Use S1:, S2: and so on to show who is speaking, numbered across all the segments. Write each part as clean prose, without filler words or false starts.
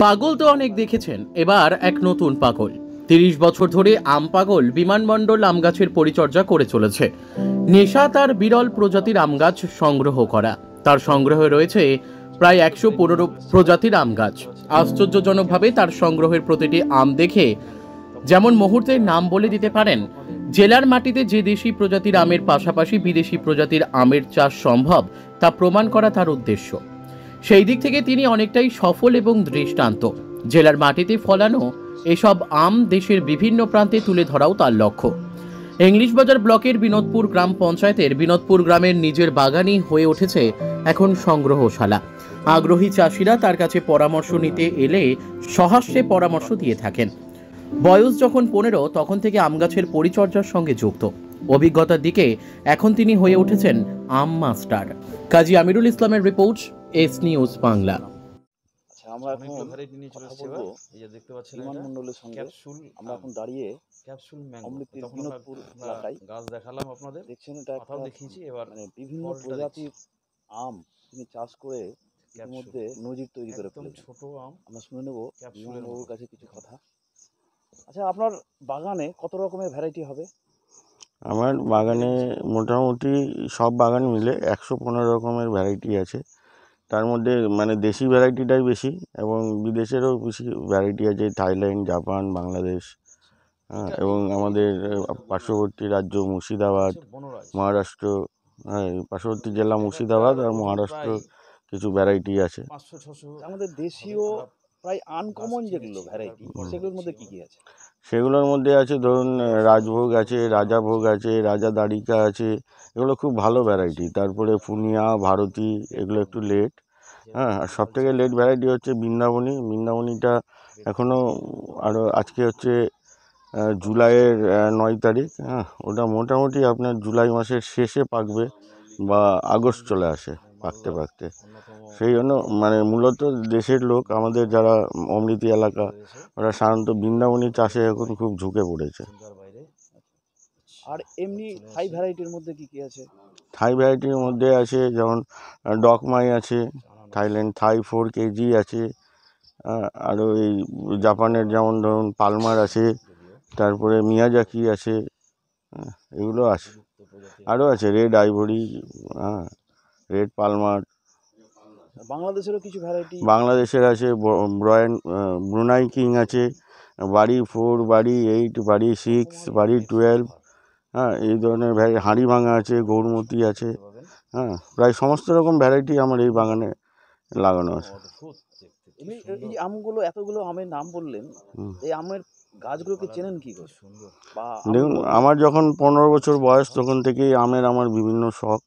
S1: পাগল তো অনেক দেখেছেন, এবার এক নতুন পাগল। ৩০ বছর ধরে আম পাগল বিমানবন্দর আম গাছের পরিচর্যা করে চলেছে। নেশা তার বিরল প্রজাতির আম গাছ সংগ্রহ করা। তার সংগ্রহে রয়েছে প্রায় ১১৫ প্রজাতির আম গাছ। আশ্চর্যজনকভাবে তার সংগ্রহের প্রতিটি আম দেখে যেমন মুহূর্তের নাম বলে দিতে পারেন। জেলার মাটিতে যে দেশি প্রজাতির আমের পাশাপাশি বিদেশি প্রজাতির আমের চাষ সম্ভব তা প্রমাণ করা তার উদ্দেশ্য। সেই দিক থেকে তিনি অনেকটাই সফল এবং দৃষ্টান্ত। জেলার মাটিতে ফলানো এসব আম দেশের বিভিন্ন প্রান্তে তুলে ধরাও তার লক্ষ্য। ইংলিশ বাজার ব্লকের বিনোদপুর গ্রাম পঞ্চায়েতের বিনোদপুর গ্রামের নিজের বাগানই হয়ে উঠেছে এখন সংগ্রহশালা। আগ্রহী চাষিরা তার কাছে পরামর্শ নিতে এলে সহাস্যে পরামর্শ দিয়ে থাকেন। বয়স যখন ১৫ তখন থেকে আম গাছের পরিচর্যার সঙ্গে যুক্ত। অভিজ্ঞতার দিকে এখন তিনি হয়ে উঠেছেন আম মাস্টার। কাজী আমিরুল ইসলামের রিপোর্ট, এস নিউজ বাংলা।
S2: আচ্ছা, আমরা এখন ভ্যারাইটি নিয়ে চলে এসেছি। এবার এই যে দেখতে পাচ্ছেন বিমান মণ্ডলের সঙ্গে ক্যাপসুল, আমরা এখন দাঁড়িয়ে ক্যাপসুল ম্যাঙ্গো অমৃতির বিনোদপুর এলাকায় গাছ দেখালাম আপনাদের, দেখছেন এটা কথাও দেখিয়েছি। এবার মানে বিভিন্ন প্রজাতির আম তিনি চাষ করে এর মধ্যে নজির তৈরি করে ফেলেছেন। ছোট আম আমরা শুনে নেব বিমান বাবুর কাছে কিছু কথা। আচ্ছা, আপনার বাগানে কত রকমের ভ্যারাইটি হবে?
S3: আমার বাগানে মোটামুটি সব বাগান মিলে ১১৫ রকমের ভ্যারাইটি আছে। তার মধ্যে মানে দেশি ভ্যারাইটিটাই বেশি এবং বিদেশেরও বেশি ভ্যারাইটি আছে, থাইল্যান্ড, জাপান, বাংলাদেশ, হ্যাঁ, এবং আমাদের পার্শ্ববর্তী রাজ্য মুর্শিদাবাদ, মহারাষ্ট্র, হ্যাঁ, পার্শ্ববর্তী জেলা মুর্শিদাবাদ আর মহারাষ্ট্র কিছু ভ্যারাইটি আছে।
S2: আমাদের দেশীয় প্রায় আনকমন যেগুলো ভ্যারাইটি, সেগুলোর মধ্যে কী কী আছে?
S3: সেগুলোর মধ্যে আছে ধরুন রাজভোগ আছে, রাজাভোগ আছে, রাজা দাড়িকা আছে, এগুলো খুব ভালো ভ্যারাইটি। তারপরে পুনিয়া, ভারতী, এগুলো একটু লেট। হ্যাঁ, আর সবথেকে লেট ভ্যারাইটি হচ্ছে বৃন্দাবনী। বৃন্দাবনীটা এখনও আরও আজকে হচ্ছে জুলাইয়ের ৯ তারিখ। হ্যাঁ, ওটা মোটামুটি আপনার জুলাই মাসের শেষে পাকবে বা আগস্ট চলে আসে পাকতে পাকতে। সেই জন্য মানে মূলত দেশের লোক আমাদের যারা অমৃতি এলাকা, ওরা সাধারণত বৃন্দাবনী চাষে এখন খুব ঝুঁকে পড়েছে।
S2: আর এমনি থাই ভ্যারাইটির মধ্যে কী কী আছে?
S3: থাই ভ্যারাইটির মধ্যে আছে যেমন ডকমাই আছে, থাইল্যান্ড থাই 4 কেজি আছে, আরও এই জাপানের যেমন ধরুন পালমার আছে, তারপরে মিয়াজাকি আছে, এগুলো আছে। আরও আছে রেড আইভরি, হ্যাঁ, রেড পালমার।
S2: বাংলাদেশেরও কিছু ভ্যারাইটি?
S3: বাংলাদেশের আছে ব্রুনাই কিং আছে, বাড়ি 4, বাড়ি 8, বাড়ি 6, বাড়ি 12, হ্যাঁ, এই ধরনের হাঁড়ি ভাঙা আছে, গৌরমতি আছে। হ্যাঁ, প্রায় সমস্ত রকম ভ্যারাইটি আমার এই বাগানে লাগানো আছে।
S2: এই আমগুলো, এতগুলো আমের নাম বললেন, এই আমের গাছগুলোকে চেনেন কি করে?
S3: দেখুন, আমার যখন ১৫ বছর বয়স তখন থেকেই আমের আমার বিভিন্ন শখ।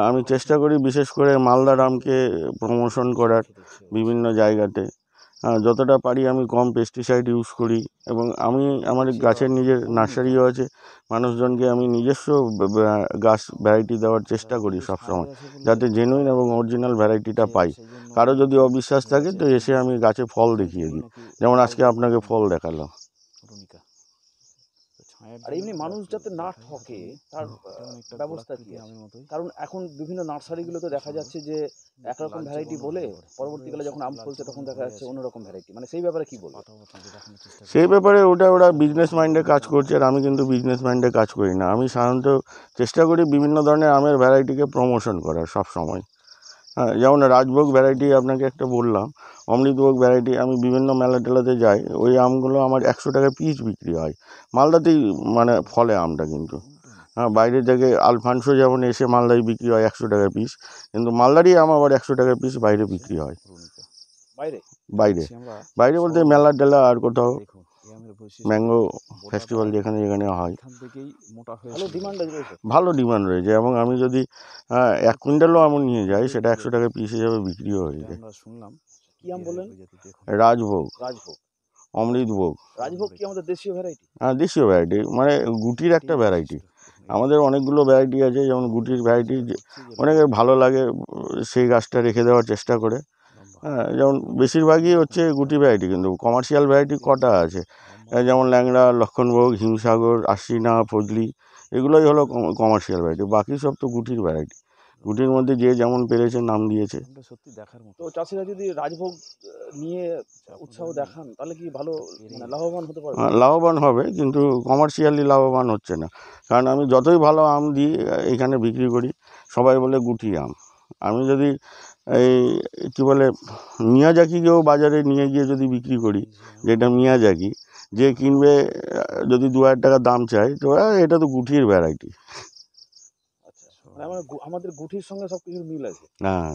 S3: আমি চেষ্টা করি বিশেষ করে মালদার আমকে প্রমোশন করার বিভিন্ন জায়গাতে। যতটা পারি আমি কম পেস্টিসাইড ইউজ করি এবং আমি আমার গাছের নিজের নার্সারিও আছে। মানুষজনকে আমি নিজস্ব গাছ ভ্যারাইটি দেওয়ার চেষ্টা করি সবসময়, যাতে জেনুইন এবং অরিজিনাল ভ্যারাইটিটা পাই। কারো যদি অবিশ্বাস থাকে তো এসে আমি গাছে ফল দেখিয়ে দিই, যেমন আজকে আপনাকে ফল দেখালাম।
S2: আর এমনি মানুষ যাতে না ঠকে তার ব্যবস্থা কি আছে? কারণ এখন বিভিন্ন নার্সারিগুলোতে দেখা যাচ্ছে যে একরকম ভ্যারাইটি বলে পরবর্তীকালে যখন আম ফলছে তখন দেখা যাচ্ছে অন্যরকম ভ্যারাইটি। মানে সেই ব্যাপারে কি বলবো?
S3: সেই ব্যাপারে ওরা বিজনেস মাইন্ডে কাজ করছে, আর আমি কিন্তু বিজনেস মাইন্ডে কাজ করি না। আমি সাধারণত চেষ্টা করি বিভিন্ন ধরনের আমের ভ্যারাইটিকে প্রমোশন করার সব সময়। হ্যাঁ, যেমন রাজভোগ ভ্যারাইটি আপনাকে একটা বললাম, অমৃতভোগ ভ্যারাইটি, আমি বিভিন্ন মেলা টেলাতে যাই, ওই আমগুলো আমার ১০০ টাকা পিস বিক্রি হয়। মালদাতেই মানে ফলে আমটা, কিন্তু হ্যাঁ, বাইরে থেকে আলফানসো যেমন এসে মালদায় বিক্রি হয় ১০০ টাকা পিস, কিন্তু মালদারই আম আবার ১০০ টাকা পিস বাইরে বিক্রি হয়। বাইরে বাইরে বলতে মেলা টেলা আর কোথাও ম্যাঙ্গো ফেস্টিভ্যাল যেখানে যেখানে হয়, ভালো ডিমান্ড রয়েছে। এবং আমি যদি ১ কুইন্টালও আম নিয়ে যাই, সেটা ১০০ টাকা পিস হিসাবে বিক্রিও হয়ে যায়। রাজভোগ, অমৃতভোগ।
S2: রাজভোগ কি আমাদের দেশীয় ভ্যারাইটি?
S3: হ্যাঁ, দেশীয় ভ্যারাইটি, মানে গুটির একটা ভ্যারাইটি। আমাদের অনেকগুলো ভ্যারাইটি আছে, যেমন গুটির ভ্যারাইটি অনেকের ভালো লাগে, সেই গাছটা রেখে দেওয়ার চেষ্টা করে। হ্যাঁ, যেমন বেশিরভাগই হচ্ছে গুটি ভ্যারাইটি, কিন্তু কমার্শিয়াল ভ্যারাইটি কটা আছে, যেমন ল্যাংড়া, লক্ষণভোগ, হিমসাগর, আশ্বিনা, ফজলি, এগুলোই হলো কমার্শিয়াল ভ্যারাইটি। বাকি সব তো গুটির ভ্যারাইটি। গুটির মধ্যে যে যেমন পেরেছে নাম দিয়েছে।
S2: এটা সত্যি দেখার মতো। তো চাষিরা যদি রাজভোগ নিয়ে উৎসাহ দেখান তাহলে কি ভালো মানে লাভবান হতে পারবে?
S3: লাভবান হবে, কিন্তু কমার্শিয়ালি লাভবান হচ্ছে না। কারণ আমি যতই ভালো আম দিই এখানে বিক্রি করি, সবাই বলে গুটি আম। আমি যদি এই কী বলে মিয়াজাকিকেও বাজারে নিয়ে গিয়ে যদি বিক্রি করি, যেটা মিয়াজাকি, যে কিনবে যদি 2,000 টাকা দাম চাই, তো এটা তো গুটির ভ্যারাইটি।
S2: আচ্ছা, মানে আমাদের গুটির সঙ্গে সব কিছুর মিল আছে।
S3: হ্যাঁ।